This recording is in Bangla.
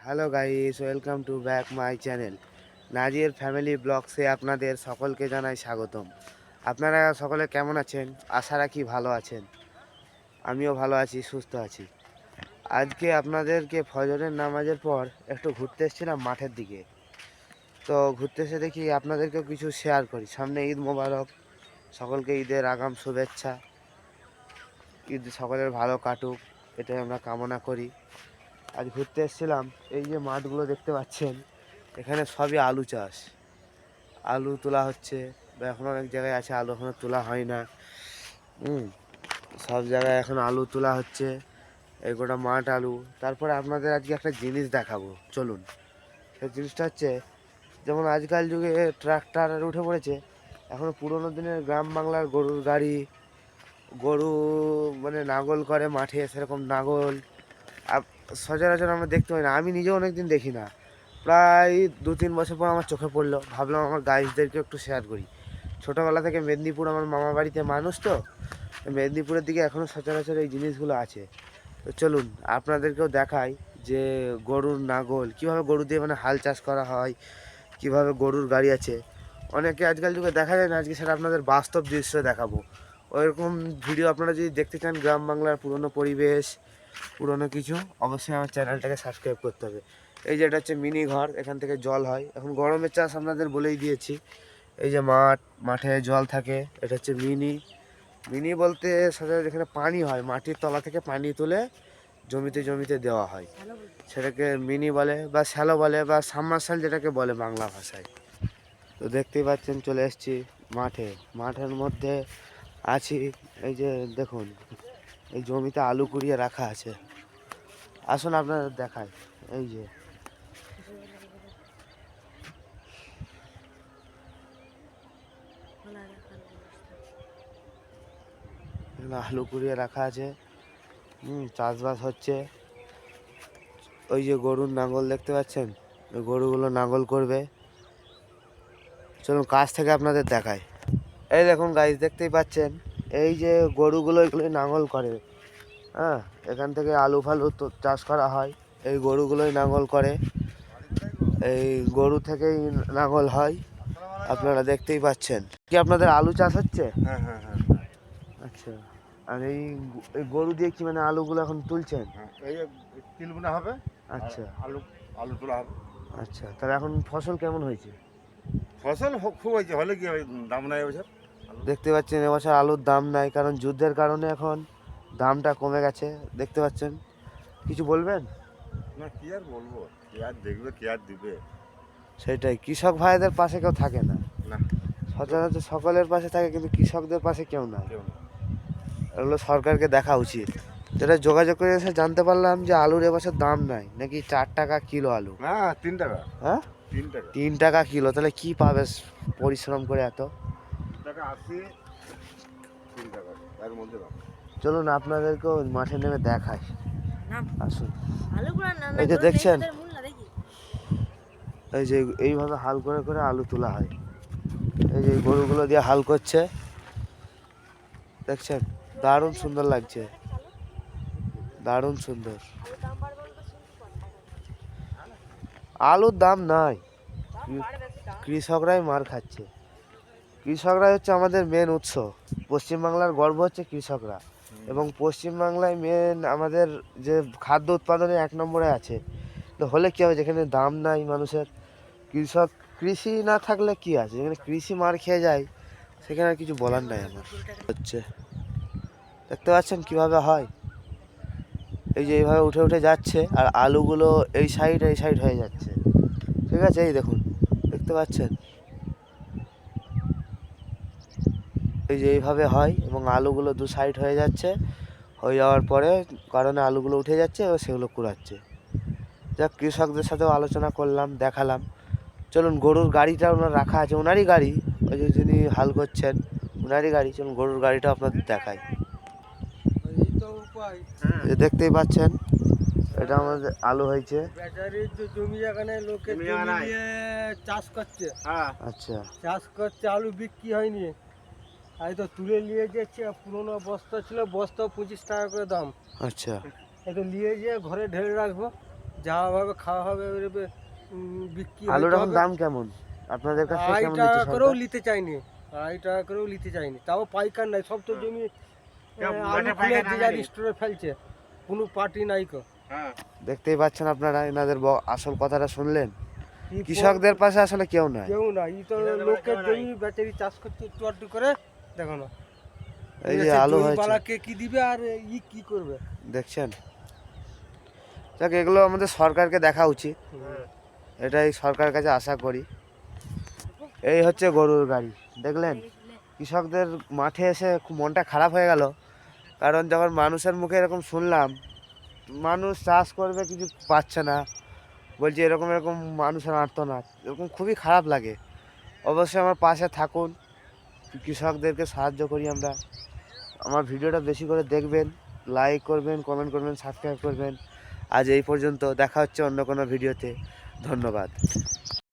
Hello guys, welcome to back my channel Nazir family ব্লগসে আপনাদের সকলকে জানাই স্বাগতম। আপনারা সকলে কেমন আছেন? আশা রাখি ভালো আছেন। আমিও ভালো আছি, সুস্থ আছি। আজকে আপনাদেরকে ফজরের নামাজের পর একটু ঘুরতে এসেছিলাম মাঠের দিকে। তো ঘুরতে এসে দেখি আপনাদেরকেও কিছু শেয়ার করি। সামনে ঈদ মোবারক, সকলকে ঈদের আগাম শুভেচ্ছা। ঈদ সকলের ভালো কাটুক, এটাই আমরা কামনা করি। আজ ঘুরতে এসেছিলাম, এই যে মাঠগুলো দেখতে পাচ্ছেন, এখানে সবই আলু চাষ। আলু তোলা হচ্ছে, বা এখন অনেক জায়গায় আছে আলু এখনো তোলা হয় না। সব জায়গায় এখন আলু তোলা হচ্ছে, এই গোটা মাঠ আলু। তারপরে আপনাদের আজকে একটা জিনিস দেখাবো, চলুন। সেই জিনিসটা হচ্ছে, যেমন আজকাল যুগে ট্রাক্টর উঠে পড়েছে, এখন পুরোনো দিনের গ্রাম বাংলার গরুর গাড়ি, গরু মানে লাঙল করে মাঠে, সেরকম লাঙল সচরাচর আমরা দেখতে পাই না। আমি নিজেও অনেকদিন দেখি না, প্রায় 2-3 বছর পর আমার চোখে পড়লো। ভাবলাম আমার গাইজদেরকে একটু শেয়ার করি। ছোটোবেলা থেকে মেদিনীপুর আমার মামা বাড়িতে মানুষ, তো মেদিনীপুরের দিকে এখনও সচরাচর এই জিনিসগুলো আছে। তো চলুন আপনাদেরকেও দেখাই যে গরুর লাঙল কীভাবে, গরু দিয়ে মানে হাল চাষ করা হয়, কিভাবে গরুর গাড়ি আছে। অনেকে আজকাল যুগে দেখা যায় না, আজকে সেটা আপনাদের বাস্তব দৃশ্য দেখাবো। ওইরকম ভিডিও আপনারা যদি দেখতে চান, গ্রাম বাংলার পুরনো পরিবেশ, পুরনো কিছু, অবশ্যই আমার চ্যানেলটাকে সাবস্ক্রাইব করতে হবে। এই যে এটা হচ্ছে মিনি ঘর, এখান থেকে জল হয়। এখন গরমের চাষ আপনাদের বলেই দিয়েছি। এই যে মাঠে জল থাকে, এটা হচ্ছে মিনি। মিনি বলতে সাধারণত যেখানে পানি হয়, মাটির তলা থেকে পানি তুলে জমিতে জমিতে দেওয়া হয়, সেটাকে মিনি বলে, বা শ্যালো বলে, বা সাবমার্শাল যেটাকে বলে বাংলা ভাষায়। তো দেখতেই পাচ্ছেন চলে এসেছি মাঠের মধ্যে আছি। এই যে দেখুন, এই জমিতে আলু কুড়িয়ে রাখা আছে। আসুন আপনাদের দেখাই। এই যে এখানে আলু কুড়িয়ে রাখা আছে, চাষবাস হচ্ছে। ওই যে গরুর লাঙল দেখতে পাচ্ছেন, ওই গরুগুলো লাঙল করবে। চলুন কাছ থেকে আপনাদের দেখাই। এই দেখুন গাইস, দেখতেই পাচ্ছেন, এই যে গরুগুলো এগুলোই লাঙল করে। হ্যাঁ, এখান থেকে আলু ফালু তো চাষ করা হয়, এই গরুগুলোই লাঙল করে। এই গরু থেকেই লাঙল হয়, আপনারা দেখতেই পাচ্ছেন। কি আপনাদের আলু চাষ হচ্ছে? হ্যাঁ হ্যাঁ হ্যাঁ। আচ্ছা, আর এই গরু দিয়ে কি মানে আলুগুলো এখন তুলছেন? হ্যাঁ, এই তিল বোনা হবে। আচ্ছা আলু আলু তোলা হবে। আচ্ছা, তাহলে এখন ফসল কেমন হয়েছে? ফসল খুব হয়েছে, হলে কি হবে, দাম নাই এবছর আলু। দেখতে পাচ্ছেন এবছর আলুর দাম নাই, কারণ যুদ্ধের কারণে এখন দামটা কমে গেছে, দেখতে পাচ্ছেন। কিছু বলবেন? না, কি আর বলবো, কি আর দেখবে, কি আর দিবে। সেটাই, কৃষক ভাইদের পাশে কেউ থাকে না। না, সচরাচর সকলের পাশে থাকে, কিন্তু কৃষকদের পাশে কেউ না। কেউ না। এগুলো সরকারকে দেখা উচিত। যেটা যোগাযোগ করে এসে জানতে পারলাম যে আলুর এবছর দাম নাই, নাকি 4 টাকা কিলো আলু। না, 3 টাকা। হ্যাঁ, 3 টাকা। 3 টাকা কিলো, তাহলে কি পাবে পরিশ্রম করে এত? 2 টাকা 80, 3 টাকা এর মধ্যে দাম। চলুন আপনাদেরকেও মাঠে নেমে দেখাই, আসুন। এই যে দেখছেন, এই যে এইভাবে হাল করে করে আলু তোলা হয়। এই যে গরুগুলো দিয়ে হাল করছে, দেখছেন, দারুণ সুন্দর লাগছে, দারুণ সুন্দর। আলুর দাম নাই, কৃষকরাই মার খাচ্ছে। কৃষকরাই হচ্ছে আমাদের মেন উৎস। পশ্চিমবাংলার গর্ব হচ্ছে কৃষকরা, এবং পশ্চিমবাংলায় মেন আমাদের যে খাদ্য উৎপাদনে 1 নম্বরে আছে। তো হলে কী হবে, যেখানে দাম নাই মানুষের, কৃষি না থাকলে কি আছে, যেখানে কৃষি মার খেয়ে যায়, সেখানে আর কিছু বলার নাই আমার। হচ্ছে, দেখতে পাচ্ছেন কিভাবে হয়। এই যে এইভাবে উঠে উঠে যাচ্ছে, আর আলুগুলো এই সাইড হয়ে যাচ্ছে, ঠিক আছে। এই দেখুন, দেখতে পাচ্ছেন, এই যে এইভাবে হয়, এবং আলুগুলো 2 সাইড হয়ে যাচ্ছে। হয়ে যাওয়ার পরে কারণে আলুগুলো উঠে যাচ্ছে, এবং সেগুলো কুড়াচ্ছে। যাক, কৃষকদের সাথেও আলোচনা করলাম, দেখালাম। চলুন, গরুর গাড়িটা ওনার রাখা আছে, ওনারই গাড়ি, ওই যে যিনি হাল করছেন ওনারই গাড়ি। চলুন গরুর গাড়িটা আপনাদের দেখাই। দেখতেই পাচ্ছেন, এটা আমাদের আলু হয়েছে। ব্যাটারির যে জমি, এখানে লোকে জমি নিয়ে চাষ করছে। হ্যাঁ, আচ্ছা চাষ করছে, আলু বিক্রি হয়নি, এই তো তুলে নিয়ে যাচ্ছে। পুরোনো বস্তা ছিল, বস্তা 25 টাকা করে দাম। আচ্ছা এই তো নিয়ে গিয়ে ঘরে ঢেলে রাখবো, যা হবে খাওয়া হবে এবারে, বিক্রি আলুর হইতে এখন হবে। দাম কেমন আপনাদের কাছে, 2.5 কেমন টাকা নিচ্ছে করেও সরকার? নিতে চাইনি, 2.5 টাকা করেও নিতে চাইনি, তাও পাইকার নাই, সব তো জমি কেউ আলু মাঠে খুলে পাইকার যে না যার জানি। স্টোরে ফেলছে, কোনো পার্টি নাই কো। হ্যাঁ দেখতেই পাচ্ছেন আপনারা এনাদের আসল কথাটা শুনলেন। কি কৃষকদের পাশে আসলে কেউ নাই। কেউ না, ই তো লোকের জমি বেচারি চাষ করছে একটু আধটু করে, দেখো না এই যে আলু হয়েছে বালাকে কি দিবে আর ই কি করবে। দেখছেন। যাক, এগুলো আমাদের সরকারকে দেখা উচিত, এটাই সরকারের কাছে আশা করি। এই হচ্ছে গরুর গাড়ি, দেখলেন? কৃষকদের মাঠে এসে খুব মনটা খারাপ হয়ে গেল, কারণ যখন মানুষের মুখে এরকম শুনলাম, মানুষ চাষ করবে কিছু পাচ্ছে না, বলছে এরকম এরকম মানুষের আর্তনাদ, এরকম খুবই খারাপ লাগে। অবশ্যই আমার পাশে থাকুন, কৃষকদেরকে সাহায্য করি আমরা। আমার ভিডিওটা বেশি করে দেখবেন, লাইক করবেন, কমেন্ট করবেন, সাবস্ক্রাইব করবেন। আজ এই পর্যন্ত, দেখা হচ্ছে অন্য কোনো ভিডিওতে। ধন্যবাদ।